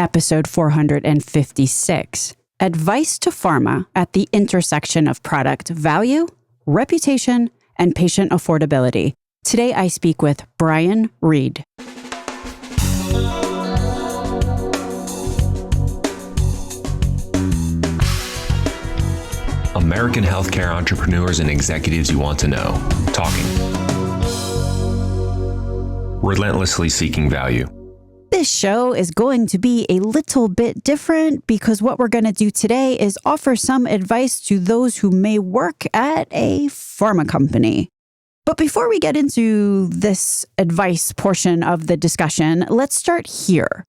episode 456, Advice to Pharma at the Intersection of Product Value, Reputation, and Patient Affordability. Today I speak with Brian Reid. American healthcare entrepreneurs and executives you want to know. Talking. Relentlessly seeking value. This show is going to be a little bit different because what we're going to do today is offer some advice to those who may work at a pharma company. But before we get into this advice portion of the discussion, let's start here.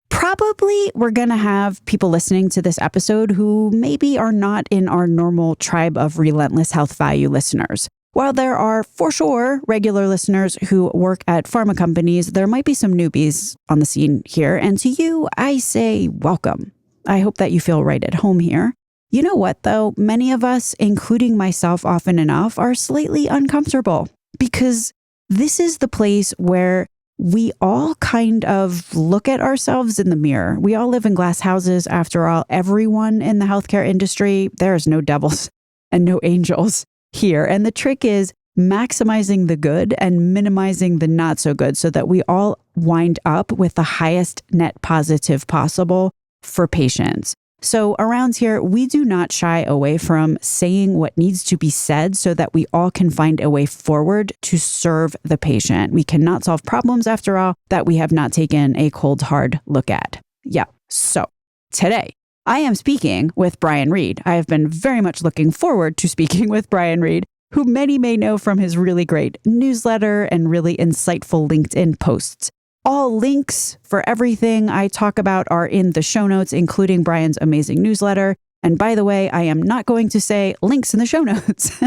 Probably we're going to have people listening to this episode who maybe are not in our normal tribe of Relentless Health Value listeners. While there are, for sure, regular listeners who work at pharma companies, there might be some newbies on the scene here. And to you, I say welcome. I hope that you feel right at home here. You know what, though? Many of us, including myself often enough, are slightly uncomfortable because this is the place where we all kind of look at ourselves in the mirror. We all live in glass houses. After all, everyone in the healthcare industry, there's no devils and no angels here. And the trick is maximizing the good and minimizing the not so good so that we all wind up with the highest net positive possible for patients. So around here, we do not shy away from saying what needs to be said so that we all can find a way forward to serve the patient. We cannot solve problems, after all, that we have not taken a cold, hard look at. Yeah. So today, I am speaking with Brian Reid. I have been very much looking forward to speaking with Brian Reid, who many may know from his really great newsletter and really insightful LinkedIn posts. All links for everything I talk about are in the show notes, including Brian's amazing newsletter. And by the way, I am not going to say links in the show notes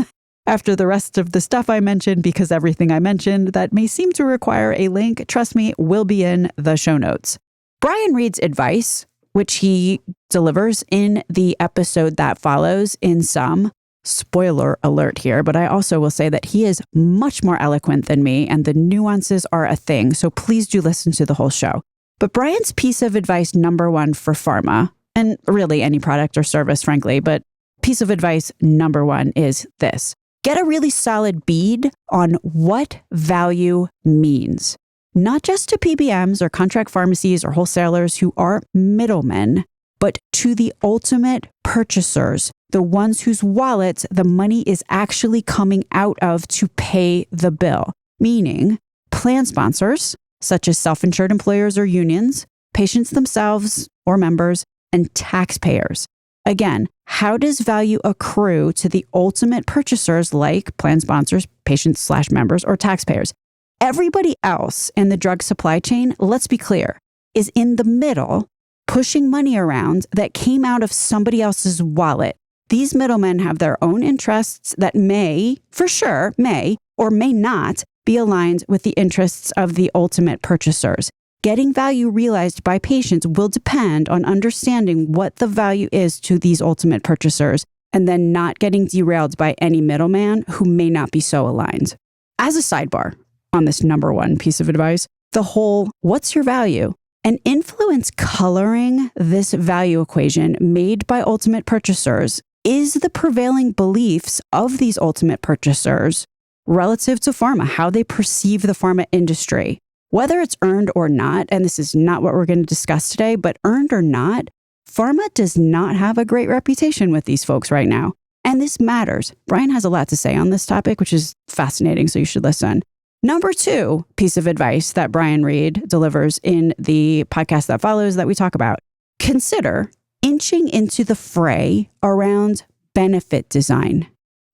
after the rest of the stuff I mentioned, because everything I mentioned that may seem to require a link, trust me, will be in the show notes. Brian Reid's advice, which he delivers in the episode that follows in some, spoiler alert here, but I also will say that he is much more eloquent than me and the nuances are a thing, so please do listen to the whole show. But Brian's piece of advice number one for pharma, and really any product or service, frankly, but piece of advice number one is this. Get a really solid bead on what value means. Not just to PBMs or contract pharmacies or wholesalers who are middlemen, but to the ultimate purchasers, the ones whose wallets the money is actually coming out of to pay the bill, meaning plan sponsors, such as self-insured employers or unions, patients themselves or members, and taxpayers. Again, how does value accrue to the ultimate purchasers like plan sponsors, patients/members, or taxpayers? Everybody else in the drug supply chain, let's be clear, is in the middle, pushing money around that came out of somebody else's wallet. These middlemen have their own interests that may, for sure, may or may not be aligned with the interests of the ultimate purchasers. Getting value realized by patients will depend on understanding what the value is to these ultimate purchasers and then not getting derailed by any middleman who may not be so aligned. As a sidebar on this number one piece of advice, the whole what's your value? An influence coloring this value equation made by ultimate purchasers is the prevailing beliefs of these ultimate purchasers relative to pharma, how they perceive the pharma industry. Whether it's earned or not, and this is not what we're going to discuss today, but earned or not, pharma does not have a great reputation with these folks right now. And this matters. Brian has a lot to say on this topic, which is fascinating, so you should listen. Number two piece of advice that Brian Reid delivers in the podcast that follows that we talk about, consider inching into the fray around benefit design.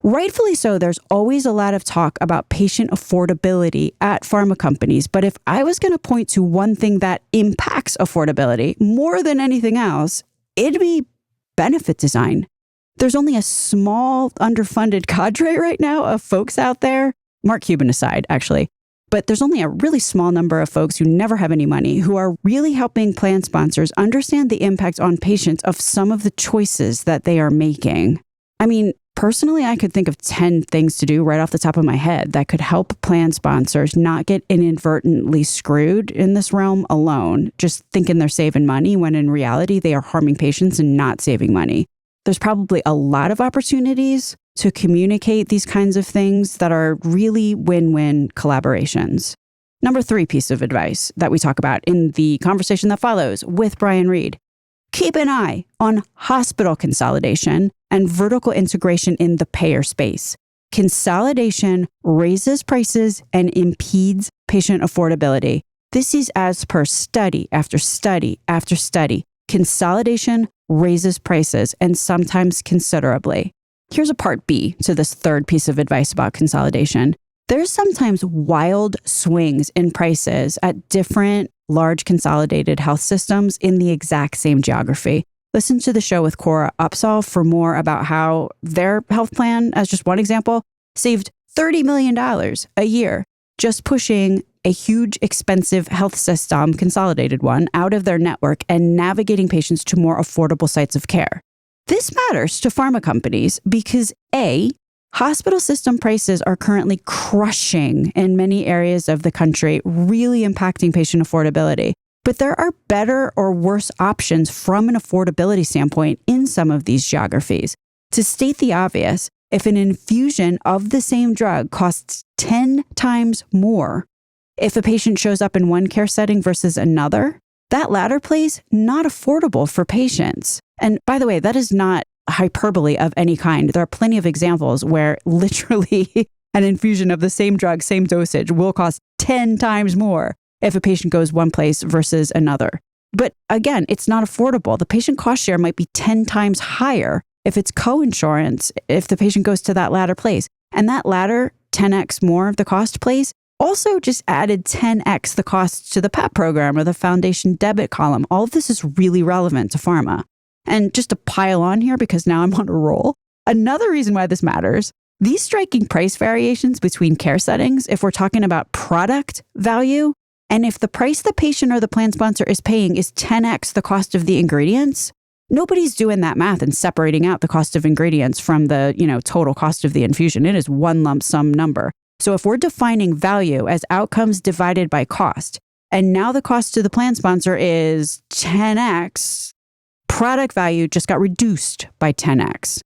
Rightfully so, there's always a lot of talk about patient affordability at pharma companies. But if I was going to point to one thing that impacts affordability more than anything else, it'd be benefit design. There's only a small underfunded cadre right now of folks out there, Mark Cuban aside, actually, but there's only a really small number of folks who never have any money who are really helping plan sponsors understand the impact on patients of some of the choices that they are making. I mean, Personally, I could think of 10 things to do right off the top of my head that could help plan sponsors not get inadvertently screwed in this realm alone, just thinking they're saving money when in reality they are harming patients and not saving money. There's probably a lot of opportunities to communicate these kinds of things that are really win-win collaborations. Number 3 piece of advice that we talk about in the conversation that follows with Brian Reid. Keep an eye on hospital consolidation and vertical integration in the payer space. Consolidation raises prices and impedes patient affordability. This is as per study after study after study. Consolidation raises prices and sometimes considerably. Here's a part B to this 3rd piece of advice about consolidation. There's sometimes wild swings in prices at different large consolidated health systems in the exact same geography. Listen to the show with Cora Upsall for more about how their health plan, as just one example, saved $30 million a year just pushing a huge, expensive health system, consolidated one, out of their network and navigating patients to more affordable sites of care. This matters to pharma companies because A, hospital system prices are currently crushing in many areas of the country, really impacting patient affordability. But there are better or worse options from an affordability standpoint in some of these geographies. To state the obvious, if an infusion of the same drug costs 10 times more, if a patient shows up in one care setting versus another, that latter place not affordable for patients. And by the way, that is not hyperbole of any kind. There are plenty of examples where literally an infusion of the same drug, same dosage will cost 10 times more if a patient goes one place versus another. But again, it's not affordable. The patient cost share might be 10 times higher if it's co-insurance, if the patient goes to that latter place. And that latter 10x more of the cost place also just added 10x the cost to the PEP program or the foundation debit column. All of this is really relevant to pharma. And just to pile on here, because now I'm on a roll, another reason why this matters, these striking price variations between care settings, if we're talking about product value, and if the price the patient or the plan sponsor is paying is 10x the cost of the ingredients, nobody's doing that math and separating out the cost of ingredients from the, total cost of the infusion. It is one lump sum number. So if we're defining value as outcomes divided by cost, and now the cost to the plan sponsor is 10x, product value just got reduced by 10x.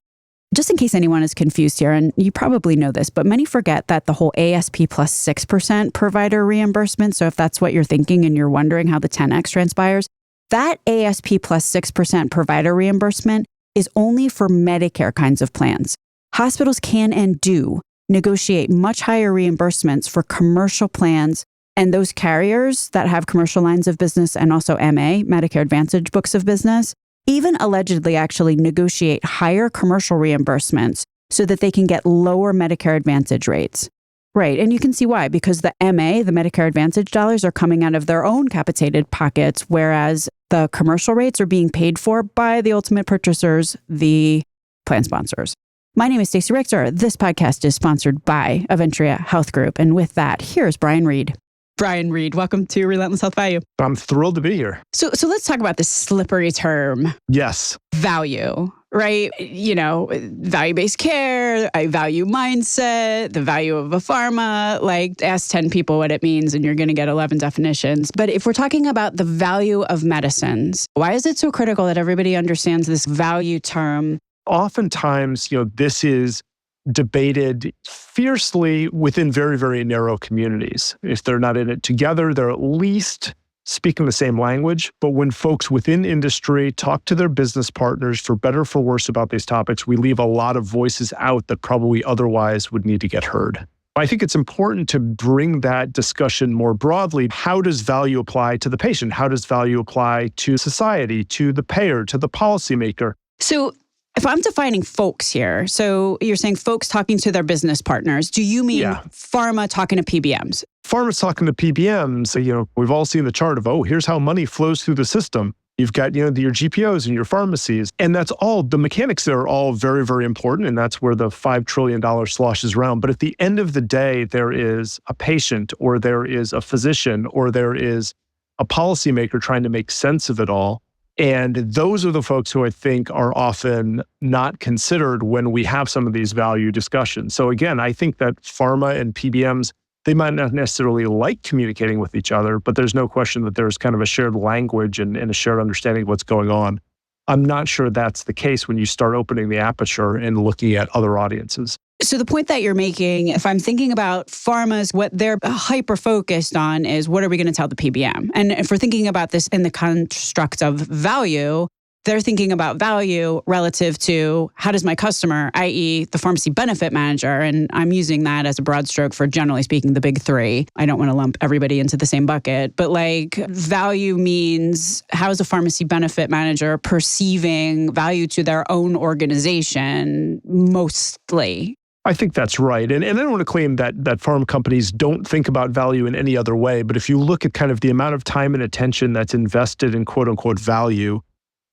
Just in case anyone is confused here, and you probably know this, but many forget that the whole ASP plus 6% provider reimbursement, so if that's what you're thinking and you're wondering how the 10x transpires, that ASP plus 6% provider reimbursement is only for Medicare kinds of plans. Hospitals can and do negotiate much higher reimbursements for commercial plans, and those carriers that have commercial lines of business and also MA, Medicare Advantage books of business, even allegedly actually negotiate higher commercial reimbursements so that they can get lower Medicare Advantage rates. Right, and you can see why, because the MA, the Medicare Advantage dollars, are coming out of their own capitated pockets, whereas the commercial rates are being paid for by the ultimate purchasers, the plan sponsors. My name is Stacey Richter. This podcast is sponsored by Aventria Health Group. And with that, here's Brian Reid. Brian Reid, welcome to Relentless Health Value. I'm thrilled to be here. So let's talk about this slippery term. Yes. Value, right? Value-based care, a value mindset, the value of a pharma. Like, ask 10 people what it means and you're going to get 11 definitions. But if we're talking about the value of medicines, why is it so critical that everybody understands this value term? Oftentimes, this is debated fiercely within very, very narrow communities. If they're not in it together, they're at least speaking the same language. But when folks within industry talk to their business partners, for better or for worse, about these topics, we leave a lot of voices out that probably otherwise would need to get heard. I think it's important to bring that discussion more broadly. How does value apply to the patient? How does value apply to society, to the payer, to the policymaker? So if I'm defining folks here, so you're saying folks talking to their business partners, do you mean pharma talking to PBMs? Pharma's talking to PBMs. We've all seen the chart of, here's how money flows through the system. You've got, your GPOs and your pharmacies. And that's all, the mechanics there are all very, very important. And that's where the $5 trillion sloshes around. But at the end of the day, there is a patient, or there is a physician, or there is a policymaker trying to make sense of it all. And those are the folks who I think are often not considered when we have some of these value discussions. So again, I think that pharma and PBMs, they might not necessarily like communicating with each other, but there's no question that there's kind of a shared language and a shared understanding of what's going on. I'm not sure that's the case when you start opening the aperture and looking at other audiences. So the point that you're making, if I'm thinking about pharmas, what they're hyper-focused on is what are we going to tell the PBM? And if we're thinking about this in the construct of value, they're thinking about value relative to how does my customer, i.e. the pharmacy benefit manager, and I'm using that as a broad stroke for generally speaking the big three. I don't want to lump everybody into the same bucket, but like value means how is a pharmacy benefit manager perceiving value to their own organization mostly? I think that's right. And I don't want to claim that pharma companies don't think about value in any other way, but if you look at kind of the amount of time and attention that's invested in quote unquote value,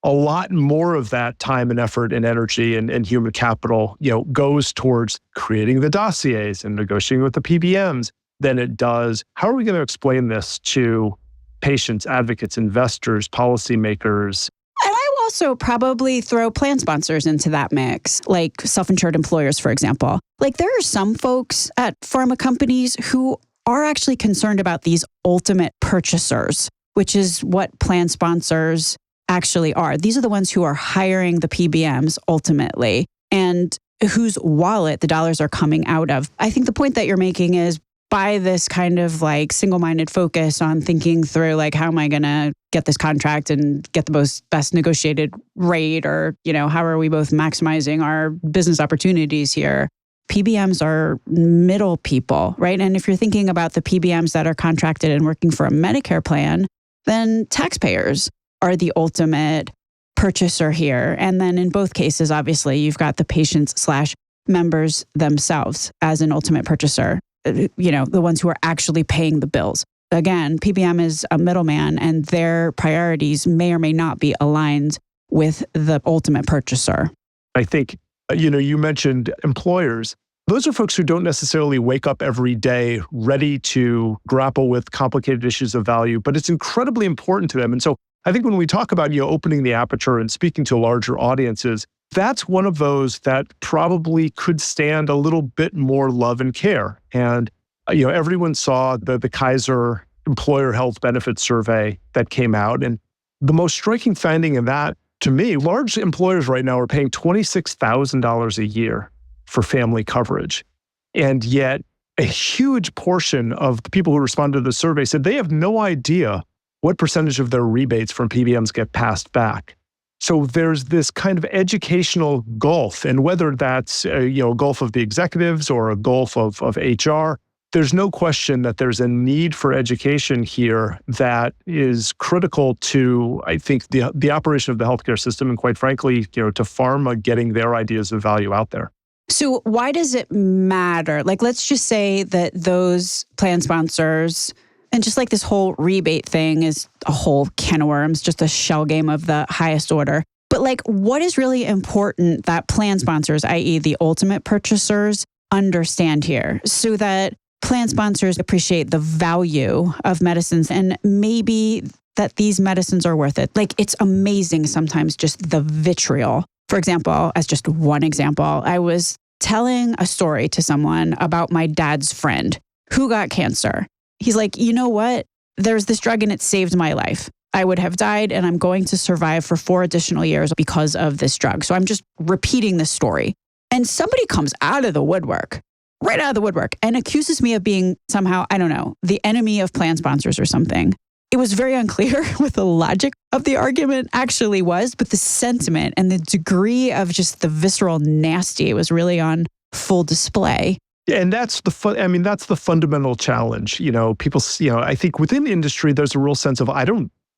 a lot more of that time and effort and energy and human capital, goes towards creating the dossiers and negotiating with the PBMs than it does. How are we going to explain this to patients, advocates, investors, policymakers? And I will also probably throw plan sponsors into that mix, like self-insured employers, for example. Like there are some folks at pharma companies who are actually concerned about these ultimate purchasers, which is what plan sponsors actually are. These are the ones who are hiring the PBMs ultimately and whose wallet the dollars are coming out of. I think the point that you're making is by this kind of like single-minded focus on thinking through like how am I going to get this contract and get the best negotiated rate, or how are we both maximizing our business opportunities here? PBMs are middle people, right? And if you're thinking about the PBMs that are contracted and working for a Medicare plan, then taxpayers are the ultimate purchaser here. And then in both cases, obviously, you've got the patients/members themselves as an ultimate purchaser, the ones who are actually paying the bills. Again, PBM is a middleman and their priorities may or may not be aligned with the ultimate purchaser. I think, you mentioned employers. Those are folks who don't necessarily wake up every day ready to grapple with complicated issues of value, but it's incredibly important to them. And so I think when we talk about opening the aperture and speaking to larger audiences, that's one of those that probably could stand a little bit more love and care. And everyone saw the Kaiser employer health benefits survey that came out, and the most striking finding in that, to me, large employers right now are paying $26,000 a year for family coverage, and yet a huge portion of the people who responded to the survey said they have no idea what percentage of their rebates from PBMs get passed back. So there's this kind of educational gulf, and whether that's a gulf of the executives or a gulf of HR, there's no question that there's a need for education here that is critical to, I think, the operation of the healthcare system, and quite frankly, to pharma getting their ideas of value out there. So why does it matter? Like, let's just say that those plan sponsors, and just like this whole rebate thing is a whole can of worms, just a shell game of the highest order. But like, what is really important that plan sponsors, i.e. the ultimate purchasers, understand here so that plan sponsors appreciate the value of medicines and maybe that these medicines are worth it? Like, it's amazing sometimes just the vitriol. For example, as just one example, I was telling a story to someone about my dad's friend who got cancer. He's like, you know what? There's this drug and it saved my life. I would have died and I'm going to survive for 4 additional years because of this drug. So I'm just repeating this story. And somebody comes out of the woodwork, right out of the woodwork, and accuses me of being somehow, I don't know, the enemy of plan sponsors or something. It was very unclear what the logic of the argument actually was, but the sentiment and the degree of just the visceral nasty was really on full display. And that's that's the fundamental challenge. People, I think within industry, there's a real sense of,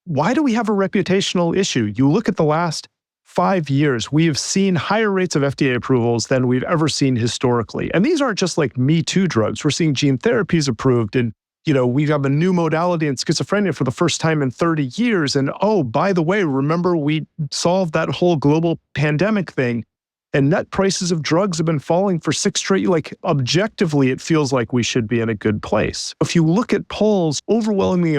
why do we have a reputational issue? You look at the last 5 years, we have seen higher rates of FDA approvals than we've ever seen historically. And these aren't just like Me Too drugs. We're seeing gene therapies approved, and we have a new modality in schizophrenia for the first time in 30 years. And oh, by the way, remember we solved that whole global pandemic thing. And net prices of drugs have been falling for 6 straight, like objectively, it feels like we should be in a good place. If you look at polls, overwhelmingly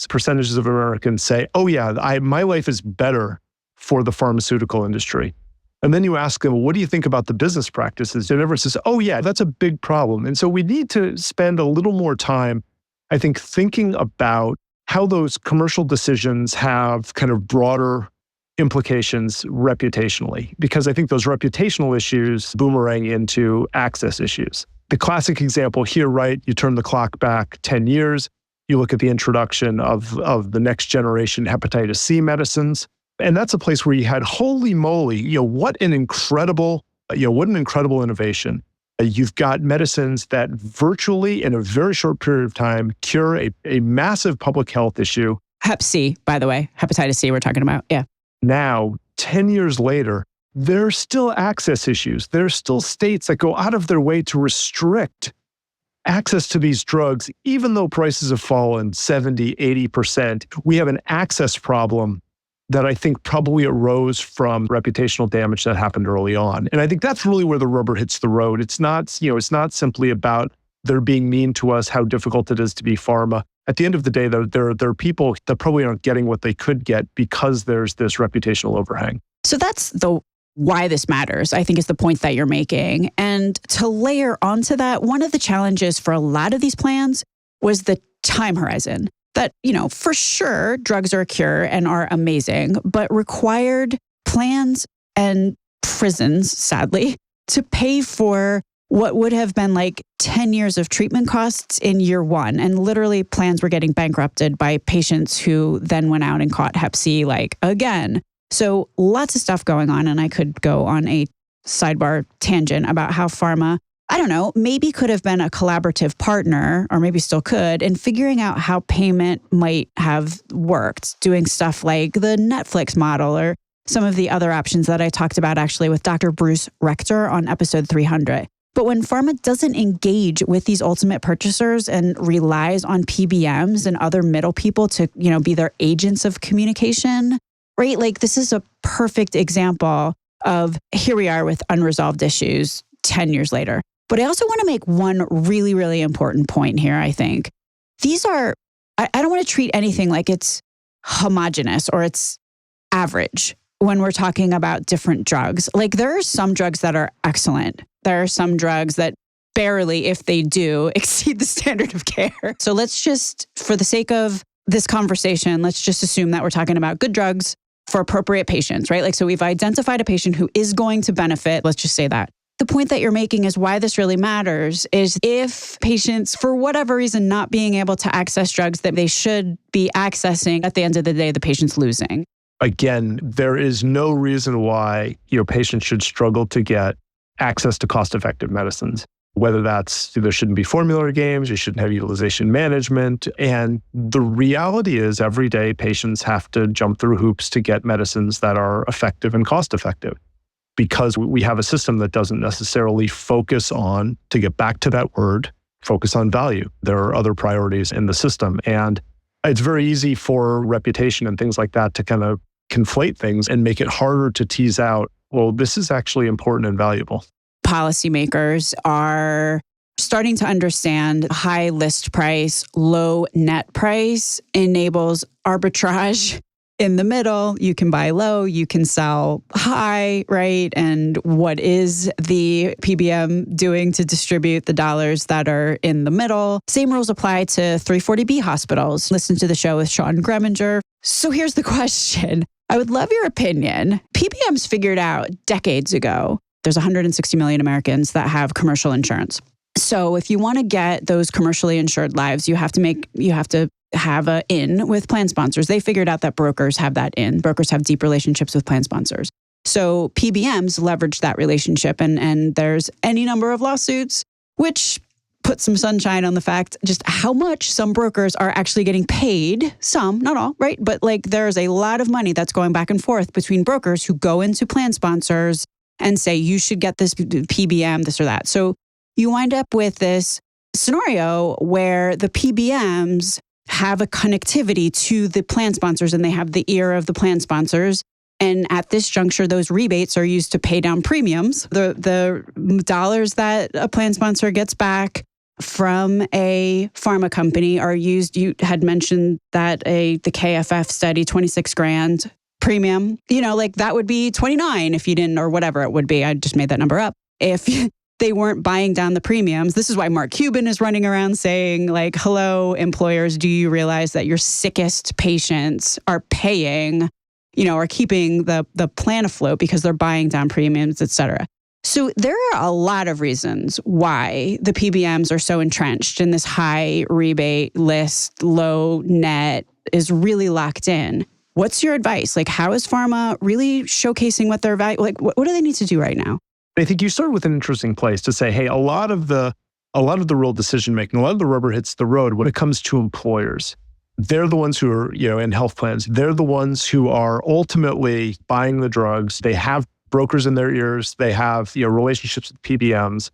percentages of Americans say, oh yeah, my life is better for the pharmaceutical industry. And then you ask them, well, what do you think about the business practices? And everyone says, oh yeah, that's a big problem. And so we need to spend a little more time, I think, thinking about how those commercial decisions have kind of broader implications reputationally, because I think those reputational issues boomerang into access issues. The classic example here, right? You turn the clock back 10 years, you look at the introduction of the next generation hepatitis C medicines. And that's a place where you had, holy moly, what an incredible innovation. You've got medicines that virtually in a very short period of time cure a massive public health issue. Hep C, by the way, hepatitis C we're talking about. Yeah. Now, 10 years later, there are still access issues. There are still states that go out of their way to restrict access to these drugs, even though prices have fallen 70, 80%. We have an access problem that I think probably arose from reputational damage that happened early on. And I think that's really where the rubber hits the road. It's not simply about they're being mean to us, how difficult it is to be pharma. At the end of the day, there are people that probably aren't getting what they could get because there's this reputational overhang. So that's the why this matters, I think, is the point that you're making. And to layer onto that, one of the challenges for a lot of these plans was the time horizon. That, for sure, drugs are a cure and are amazing, but required plans and prisons, sadly, to pay for what would have been like 10 years of treatment costs in year one. And literally plans were getting bankrupted by patients who then went out and caught Hep C again. So lots of stuff going on. And I could go on a sidebar tangent about how pharma, I don't know, maybe could have been a collaborative partner, or maybe still could, in figuring out how payment might have worked, doing stuff like the Netflix model or some of the other options that I talked about actually with Dr. Bruce Rector on episode 300. But when pharma doesn't engage with these ultimate purchasers and relies on PBMs and other middle people to, be their agents of communication, right? Like this is a perfect example of here we are with unresolved issues 10 years later. But I also want to make one really, really important point here, I think. These are, I don't want to treat anything like it's homogenous or it's average when we're talking about different drugs. Like there are some drugs that are excellent. There are some drugs that barely, if they do, exceed the standard of care. So let's just, for the sake of this conversation, let's just assume that we're talking about good drugs for appropriate patients, right? Like, so we've identified a patient who is going to benefit. Let's just say that. The point that you're making is why this really matters is if patients, for whatever reason, not being able to access drugs that they should be accessing, at the end of the day, the patient's losing. Again, there is no reason why patients should struggle to get access to cost-effective medicines, whether that's there shouldn't be formulary games, you shouldn't have utilization management. And the reality is every day patients have to jump through hoops to get medicines that are effective and cost-effective because we have a system that doesn't necessarily focus on, to get back to that word, focus on value. There are other priorities in the system. And it's very easy for reputation and things like that to kind of conflate things and make it harder to tease out, well, this is actually important and valuable. Policymakers are starting to understand high list price, low net price enables arbitrage in the middle. You can buy low, you can sell high, right? And what is the PBM doing to distribute the dollars that are in the middle? Same rules apply to 340B hospitals. Listen to the show with Shawn Gremminger. So here's the question. I would love your opinion. PBMs figured out decades ago, there's 160 million Americans that have commercial insurance. So if you want to get those commercially insured lives, you have to have an in with plan sponsors. They figured out that brokers have that in. Brokers have deep relationships with plan sponsors. So PBMs leverage that relationship, and there's any number of lawsuits, which put some sunshine on the fact just how much some brokers are actually getting paid. Some, not all, right? But like there's a lot of money that's going back and forth between brokers who go into plan sponsors and say, you should get this PBM, this or that. So you wind up with this scenario where the PBMs have a connectivity to the plan sponsors and they have the ear of the plan sponsors. And at this juncture, those rebates are used to pay down premiums. The dollars that a plan sponsor gets back from a pharma company are used. You had mentioned that the KFF study, 26 grand premium, like that would be 29 if you didn't, or whatever it would be. I just made that number up. If they weren't buying down the premiums. This is why Mark Cuban is running around saying, like, hello, employers, do you realize that your sickest patients are paying, are keeping the plan afloat because they're buying down premiums, et cetera. So there are a lot of reasons why the PBMs are so entrenched in this high rebate list, low net is really locked in. What's your advice? Like, how is pharma really showcasing what their value, like, what do they need to do right now? I think you start with an interesting place to say, hey, a lot of the real decision making, a lot of the rubber hits the road when it comes to employers. They're the ones who are, in health plans. They're the ones who are ultimately buying the drugs. They have brokers in their ears. They have, relationships with PBMs.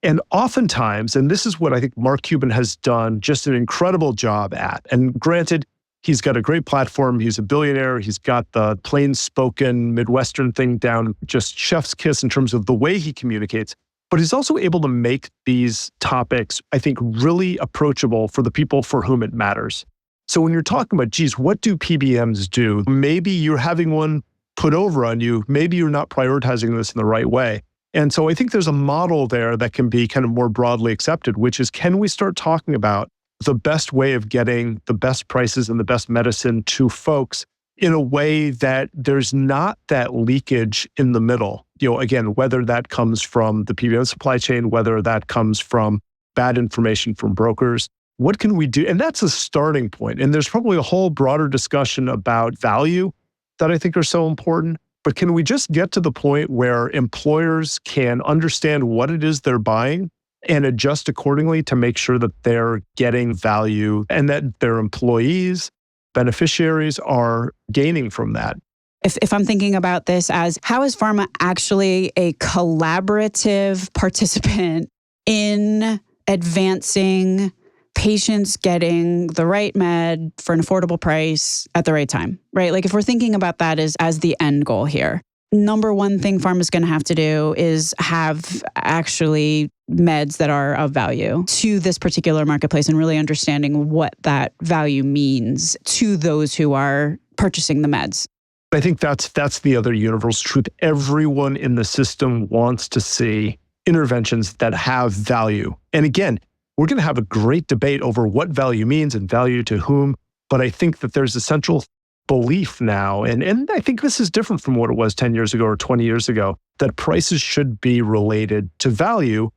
And oftentimes, and this is what I think Mark Cuban has done just an incredible job at. And granted, he's got a great platform. He's a billionaire. He's got the plain spoken Midwestern thing down, just chef's kiss in terms of the way he communicates. But he's also able to make these topics, I think, really approachable for the people for whom it matters. So when you're talking about, geez, what do PBMs do? Maybe you're having one put over on you. Maybe you're not prioritizing this in the right way. And so I think there's a model there that can be kind of more broadly accepted, which is, can we start talking about the best way of getting the best prices and the best medicine to folks in a way that there's not that leakage in the middle? Again, whether that comes from the PBM supply chain, whether that comes from bad information from brokers, what can we do? And that's a starting point. And there's probably a whole broader discussion about value that I think are so important. But can we just get to the point where employers can understand what it is they're buying and adjust accordingly to make sure that they're getting value and that their employees, beneficiaries are gaining from that? If I'm thinking about this as, how is pharma actually a collaborative participant in advancing patients getting the right med for an affordable price at the right time, right? Like, if we're thinking about that as the end goal here, number one thing pharma's going to have to do is have actually meds that are of value to this particular marketplace and really understanding what that value means to those who are purchasing the meds. I think that's the other universal truth. Everyone in the system wants to see interventions that have value. And again, we're going to have a great debate over what value means and value to whom. But I think that there's a central belief now, and I think this is different from what it was 10 years ago or 20 years ago, that prices should be related to value.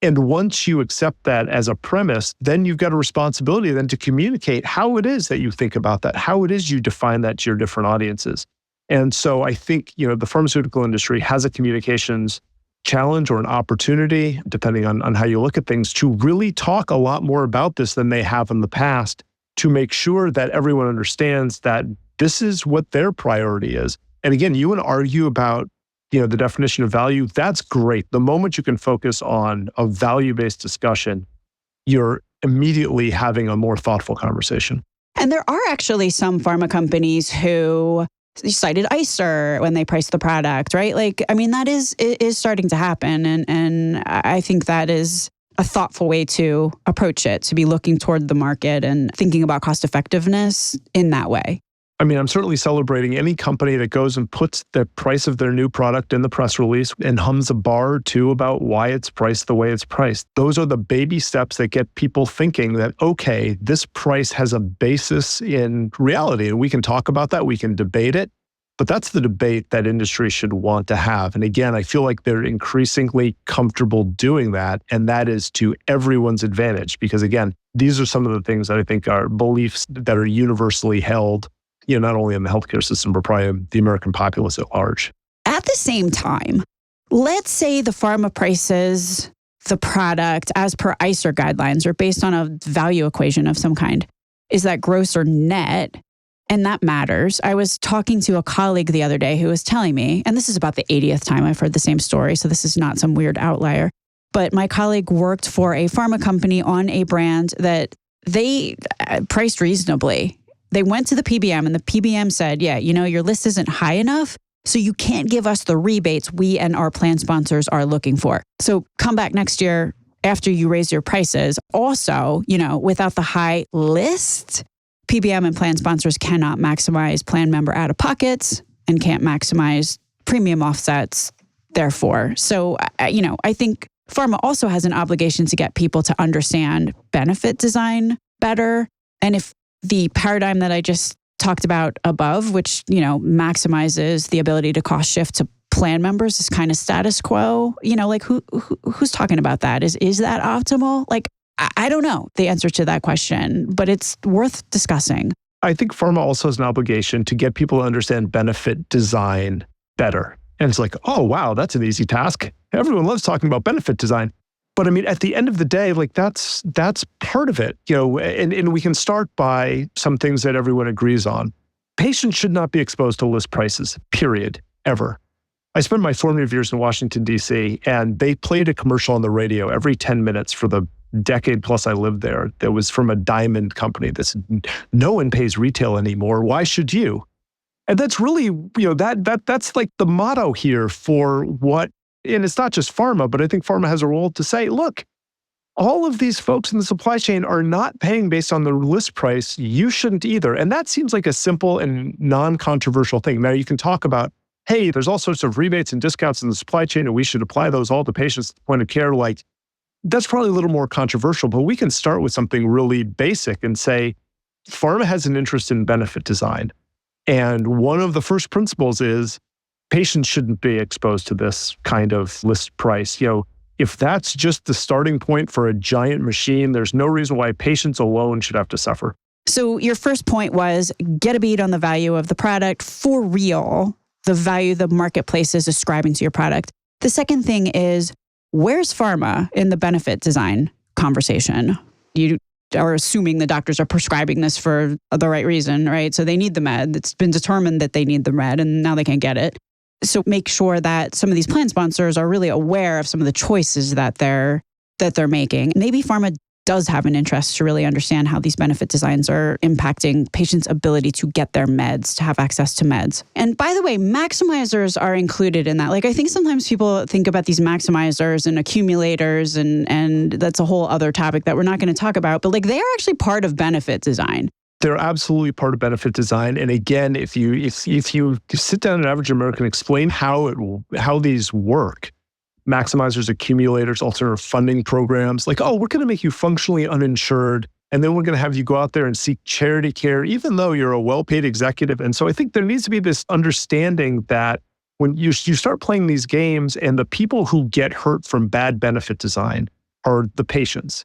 And once you accept that as a premise, then you've got a responsibility then to communicate how it is that you think about that, how it is you define that to your different audiences. And so I think, the pharmaceutical industry has a communications challenge or an opportunity, depending on how you look at things, to really talk a lot more about this than they have in the past, to make sure that everyone understands that this is what their priority is. And again, you want to argue about, the definition of value. That's great. The moment you can focus on a value-based discussion, you're immediately having a more thoughtful conversation. And there are actually some pharma companies who cited ICER when they priced the product, right? Like, I mean, that is starting to happen. And I think that is a thoughtful way to approach it, to be looking toward the market and thinking about cost effectiveness in that way. I mean, I'm certainly celebrating any company that goes and puts the price of their new product in the press release and hums a bar or two about why it's priced the way it's priced. Those are the baby steps that get people thinking that, okay, this price has a basis in reality. And we can talk about that. We can debate it. But that's the debate that industry should want to have. And again, I feel like they're increasingly comfortable doing that. And that is to everyone's advantage. Because again, these are some of the things that I think are beliefs that are universally held, not only in the healthcare system, but probably the American populace at large. At the same time, let's say the pharma prices the product as per ICER guidelines or based on a value equation of some kind. Is that gross or net? And that matters. I was talking to a colleague the other day who was telling me, and this is about the 80th time I've heard the same story, so this is not some weird outlier, but my colleague worked for a pharma company on a brand that they priced reasonably. They went to the PBM and the PBM said, yeah, your list isn't high enough. So you can't give us the rebates we and our plan sponsors are looking for. So come back next year after you raise your prices. Also, without the high list, PBM and plan sponsors cannot maximize plan member out-of-pockets and can't maximize premium offsets, therefore. So, I think pharma also has an obligation to get people to understand benefit design better. And if the paradigm that I just talked about above, which, maximizes the ability to cost shift to plan members is kind of status quo, who's talking about that? Is that optimal? I don't know the answer to that question, but it's worth discussing. I think pharma also has an obligation to get people to understand benefit design better. And it's like, oh, wow, that's an easy task. Everyone loves talking about benefit design. But I mean, at the end of the day, that's part of it, and we can start by some things that everyone agrees on. Patients should not be exposed to list prices, period, ever. I spent my formative years in Washington, D.C., and they played a commercial on the radio every 10 minutes for the decade plus I lived there. That was from a diamond company that said, no one pays retail anymore. Why should you? And that's really, that's like the motto here for what, and it's not just pharma, but I think pharma has a role to say, look, all of these folks in the supply chain are not paying based on the list price. You shouldn't either. And that seems like a simple and non-controversial thing. Now you can talk about, hey, there's all sorts of rebates and discounts in the supply chain, and we should apply those all to patients at the point of care. That's probably a little more controversial, but we can start with something really basic and say, pharma has an interest in benefit design. And one of the first principles is patients shouldn't be exposed to this kind of list price. If that's just the starting point for a giant machine, there's no reason why patients alone should have to suffer. So your first point was get a beat on the value of the product for real, the value the marketplace is ascribing to your product. The second thing is, where's pharma in the benefit design conversation? You are assuming the doctors are prescribing this for the right reason, right? So they need the med. It's been determined that they need the med and now they can't get it. So make sure that some of these plan sponsors are really aware of some of the choices that they're making. Maybe pharma does have an interest to really understand how these benefit designs are impacting patients' ability to get their meds, to have access to meds. And by the way, maximizers are included in that. I think sometimes people think about these maximizers and accumulators, and that's a whole other topic that we're not going to talk about, but they are actually part of benefit design. They're absolutely part of benefit design. And again, if you sit down an average American, explain how these work, maximizers, accumulators, alternative funding programs, we're going to make you functionally uninsured, and then we're going to have you go out there and seek charity care, even though you're a well-paid executive. And so I think there needs to be this understanding that when you start playing these games, and the people who get hurt from bad benefit design are the patients.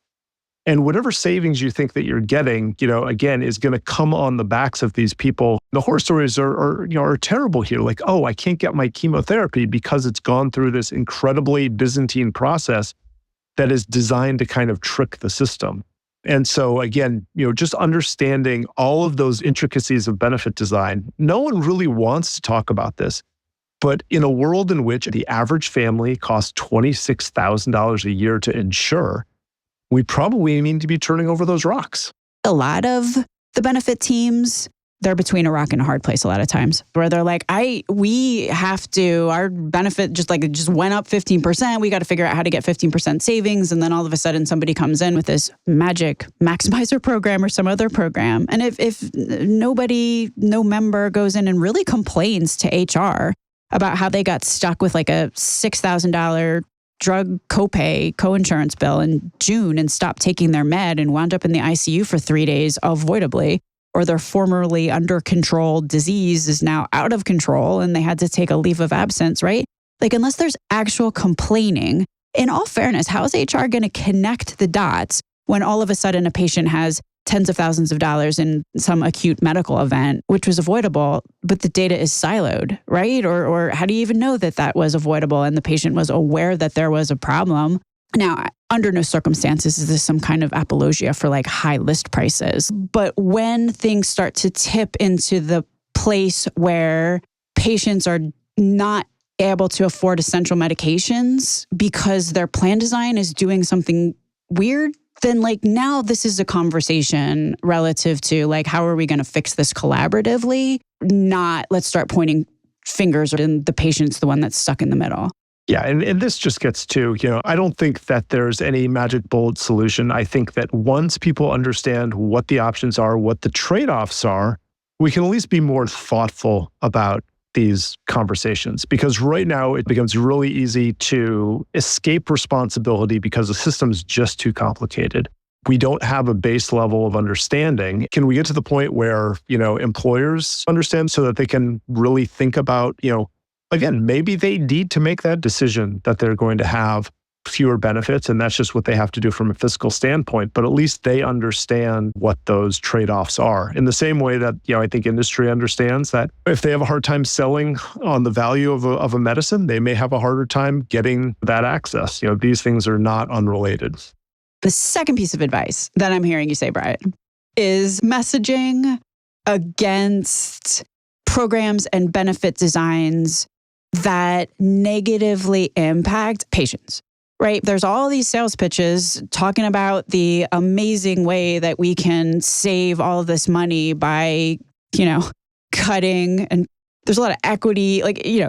And whatever savings you think that you're getting, again, is going to come on the backs of these people. The horror stories are terrible here. I can't get my chemotherapy because it's gone through this incredibly Byzantine process that is designed to kind of trick the system. And so again, just understanding all of those intricacies of benefit design. No one really wants to talk about this. But in a world in which the average family costs $26,000 a year to insure, we probably need to be turning over those rocks. A lot of the benefit teams, they're between a rock and a hard place a lot of times, where they're like, we have to, our benefit just went up 15%. We got to figure out how to get 15% savings. And then all of a sudden somebody comes in with this magic maximizer program or some other program. And if no member goes in and really complains to HR about how they got stuck with a $6,000 drug copay co-insurance bill in June and stopped taking their med and wound up in the ICU for 3 days avoidably, or their formerly under control disease is now out of control and they had to take a leave of absence, right? Unless there's actual complaining, in all fairness, how is HR going to connect the dots when all of a sudden a patient has tens of thousands of dollars in some acute medical event, which was avoidable, but the data is siloed, right? Or how do you even know that was avoidable and the patient was aware that there was a problem? Now, under no circumstances is this some kind of apologia for high list prices. But when things start to tip into the place where patients are not able to afford essential medications because their plan design is doing something weird, then now this is a conversation relative to how are we going to fix this collaboratively? Not let's start pointing fingers and the patient's the one that's stuck in the middle. Yeah, and this just gets to, I don't think that there's any magic bullet solution. I think that once people understand what the options are, what the trade-offs are, we can at least be more thoughtful about these conversations. Because right now it becomes really easy to escape responsibility because the system's just too complicated. We don't have a base level of understanding. Can we get to the point where, employers understand so that they can really think about, again, maybe they need to make that decision that they're going to have fewer benefits, and that's just what they have to do from a fiscal standpoint. But at least they understand what those trade-offs are. In the same way that, I think industry understands that if they have a hard time selling on the value of a medicine, they may have a harder time getting that access. These things are not unrelated. The second piece of advice that I'm hearing you say, Brian, is messaging against programs and benefit designs that negatively impact patients, right? There's all these sales pitches talking about the amazing way that we can save all of this money by, cutting, and there's a lot of equity,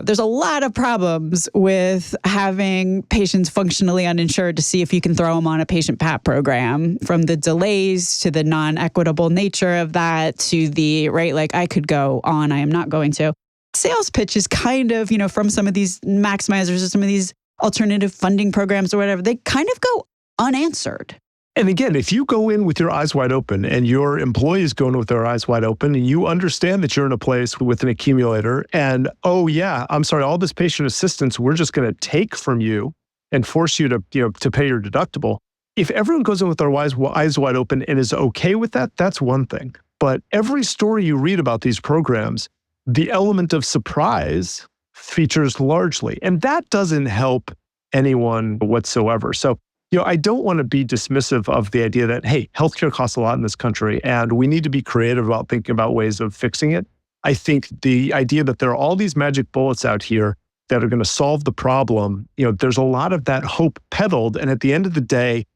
there's a lot of problems with having patients functionally uninsured to see if you can throw them on a patient PAP program, from the delays to the non-equitable nature of that to the, right, I could go on, I am not going to. Sales pitch is kind of, from some of these maximizers or some of these alternative funding programs or whatever, they kind of go unanswered. And again, if you go in with your eyes wide open and your employees go in with their eyes wide open and you understand that you're in a place with an accumulator and, oh yeah, I'm sorry, all this patient assistance, we're just going to take from you and force you to, to pay your deductible. If everyone goes in with their eyes wide open and is okay with that, that's one thing. But every story you read about these programs, the element of surprise features largely, and that doesn't help anyone whatsoever. So, I don't want to be dismissive of the idea that, hey, healthcare costs a lot in this country, and we need to be creative about thinking about ways of fixing it. I think the idea that there are all these magic bullets out here that are going to solve the problem, there's a lot of that hope peddled, and at the end of the day,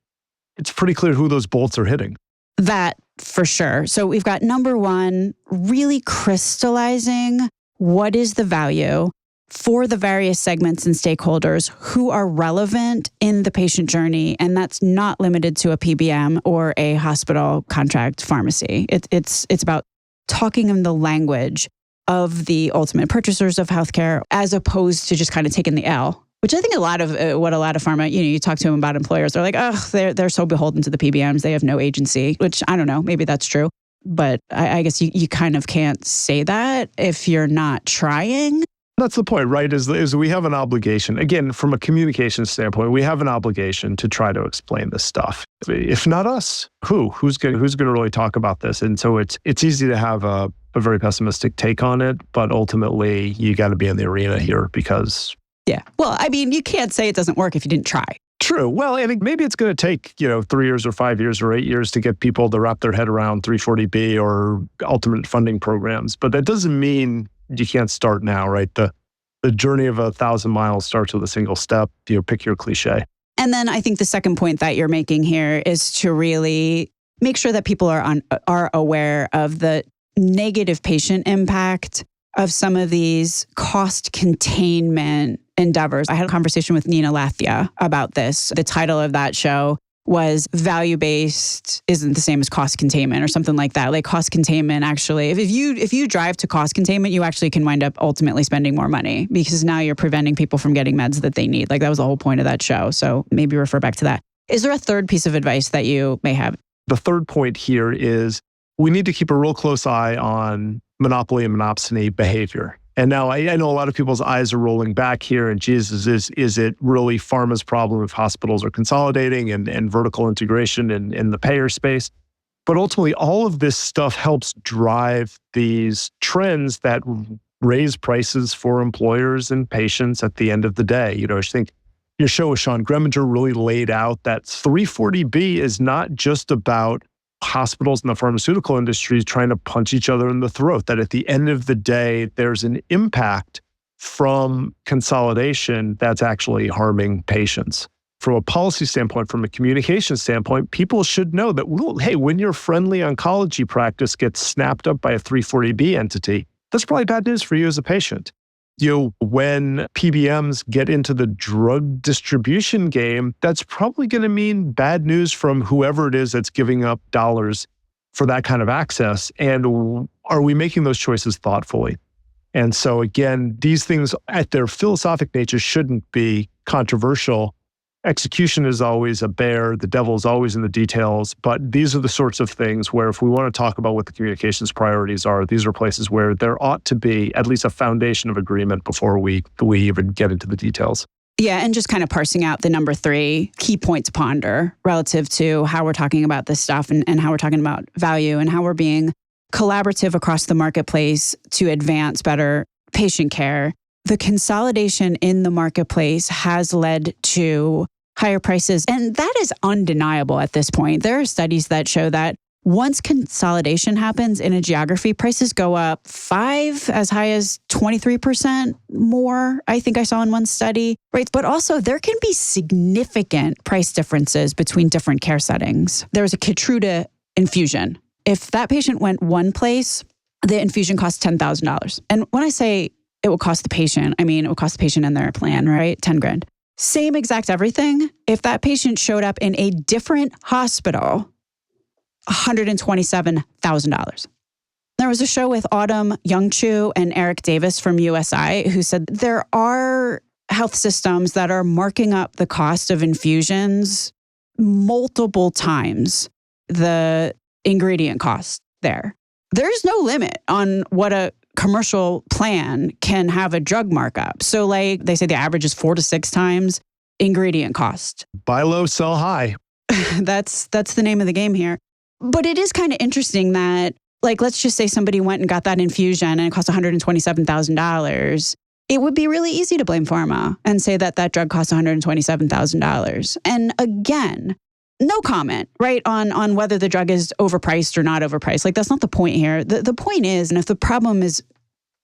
it's pretty clear who those bullets are hitting. That for sure. So we've got number one, really crystallizing what is the value for the various segments and stakeholders who are relevant in the patient journey. And that's not limited to a PBM or a hospital contract pharmacy. It's about talking in the language of the ultimate purchasers of healthcare, as opposed to just kind of taking the L, which I think a lot of pharma, you talk to them about employers, they're like, oh, they're so beholden to the PBMs. They have no agency, which I don't know, maybe that's true. But I guess you kind of can't say that if you're not trying. That's the point, right? Is we have an obligation. Again, from a communication standpoint, we have an obligation to try to explain this stuff. If not us, who's going to really talk about this? And so it's easy to have a very pessimistic take on it, but ultimately you got to be in the arena here because. Yeah. Well, I mean, you can't say it doesn't work if you didn't try. True. Well, I think maybe it's going to take, 3 years or 5 years or 8 years to get people to wrap their head around 340B or ultimate funding programs. But that doesn't mean you can't start now, right? The journey of 1,000 miles starts with a single step. Pick your cliche. And then I think the second point that you're making here is to really make sure that people are aware of the negative patient impact of some of these cost containment endeavors. I had a conversation with Nina Lathia about this. The title of that show was value-based isn't the same as cost containment or something like that. Like cost containment, actually, if you drive to cost containment, you actually can wind up ultimately spending more money because now you're preventing people from getting meds that they need. Like that was the whole point of that show. So maybe refer back to that. Is there a third piece of advice that you may have? The third point here is we need to keep a real close eye on monopoly and monopsony behavior. And now I know a lot of people's eyes are rolling back here and Jesus, is it really pharma's problem if hospitals are consolidating and vertical integration in the payer space? But ultimately, all of this stuff helps drive these trends that raise prices for employers and patients at the end of the day. I think your show with Shawn Gremminger really laid out that 340B is not just about hospitals and the pharmaceutical industry trying to punch each other in the throat, that at the end of the day, there's an impact from consolidation that's actually harming patients. From a policy standpoint, from a communication standpoint, people should know that, well, hey, when your friendly oncology practice gets snapped up by a 340B entity, that's probably bad news for you as a patient. when PBMs get into the drug distribution game, that's probably going to mean bad news from whoever it is that's giving up dollars for that kind of access. And are we making those choices thoughtfully? And so again, these things at their philosophic nature shouldn't be controversial. Execution is always a bear. The devil is always in the details. But these are the sorts of things where if we want to talk about what the communications priorities are, these are places where there ought to be at least a foundation of agreement before we even get into the details. Yeah, and just kind of parsing out the number 3 key point to ponder relative to how we're talking about this stuff and how we're talking about value and how we're being collaborative across the marketplace to advance better patient care. The consolidation in the marketplace has led to higher prices, and that is undeniable at this point. There are studies that show that once consolidation happens in a geography, prices go up 5 as high as 23% more, I think I saw in one study, right? But also there can be significant price differences between different care settings. There was a Keytruda infusion. If that patient went one place, the infusion cost $10,000. And when I say it will cost the patient, I mean, it will cost the patient and their plan, right? 10 grand. Same exact everything. If that patient showed up in a different hospital, $127,000. There was a show with Autumn Yongchu and Erik Davis from USI who said there are health systems that are marking up the cost of infusions multiple times the ingredient cost there. There's no limit on what a commercial plan can have a drug markup. So like they say the average is 4 to 6 times ingredient cost. Buy low, sell high. That's the name of the game here. But it is kind of interesting that, like, let's just say somebody went and got that infusion and it cost $127,000. It would be really easy to blame pharma and say that that drug costs $127,000. And again, no comment, right, on whether the drug is overpriced or not overpriced. Like, that's not the point here. The point is, and if the problem is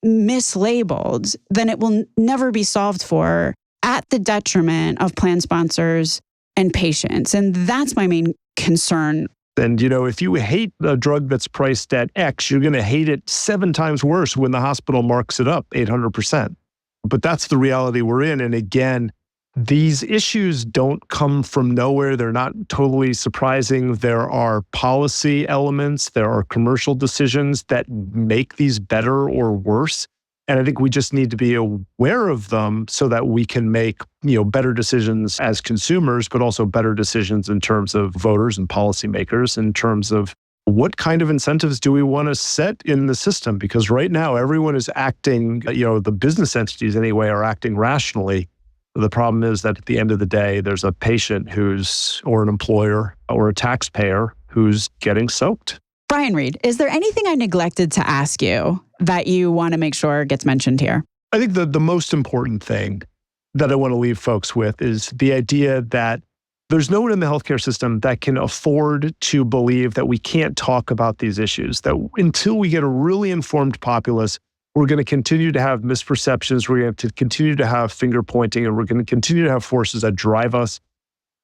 mislabeled, then it will never be solved for at the detriment of plan sponsors and patients. And that's my main concern. And, if you hate a drug that's priced at X, you're going to hate it 7 times worse when the hospital marks it up 800%. But that's the reality we're in. And again, these issues don't come from nowhere. They're not totally surprising. There are policy elements, there are commercial decisions that make these better or worse. And I think we just need to be aware of them so that we can make, better decisions as consumers, but also better decisions in terms of voters and policymakers, in terms of what kind of incentives do we want to set in the system? Because right now, everyone is acting, the business entities anyway, are acting rationally. The problem is that at the end of the day, there's a patient or an employer or a taxpayer who's getting soaked. Brian Reid, is there anything I neglected to ask you that you want to make sure gets mentioned here? I think the most important thing that I want to leave folks with is the idea that there's no one in the healthcare system that can afford to believe that we can't talk about these issues, that until we get a really informed populace, we're going to continue to have misperceptions, we're going to continue to have finger pointing, and we're going to continue to have forces that drive us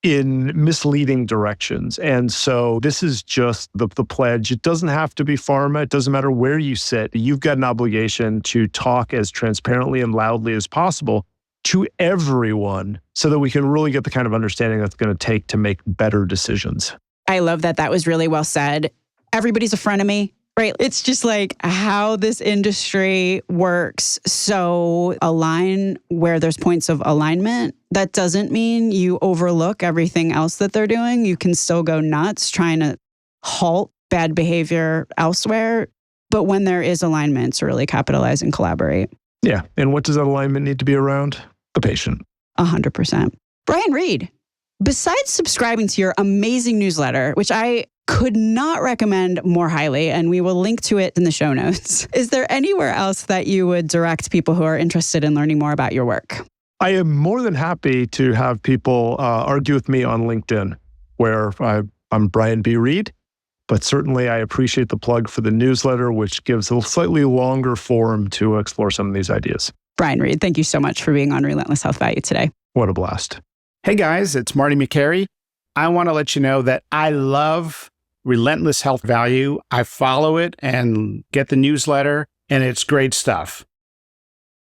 in misleading directions. And so this is just the pledge. It doesn't have to be pharma. It doesn't matter where you sit. You've got an obligation to talk as transparently and loudly as possible to everyone so that we can really get the kind of understanding that's going to take to make better decisions. I love that. That was really well said. Everybody's a frenemy. Right. It's just like how this industry works. So align where there's points of alignment. That doesn't mean you overlook everything else that they're doing. You can still go nuts trying to halt bad behavior elsewhere. But when there is alignment, to really capitalize and collaborate. Yeah. And what does that alignment need to be around? The patient. 100%. Brian Reid, besides subscribing to your amazing newsletter, which I could not recommend more highly, and we will link to it in the show notes, is there anywhere else that you would direct people who are interested in learning more about your work? I am more than happy to have people argue with me on LinkedIn, where I'm Brian B. Reid. But certainly I appreciate the plug for the newsletter, which gives a slightly longer forum to explore some of these ideas. Brian Reid, thank you so much for being on Relentless Health Value today. What a blast. Hey guys, it's Marty McCary. I want to let you know that I love Relentless Health Value. I follow it and get the newsletter, and it's great stuff.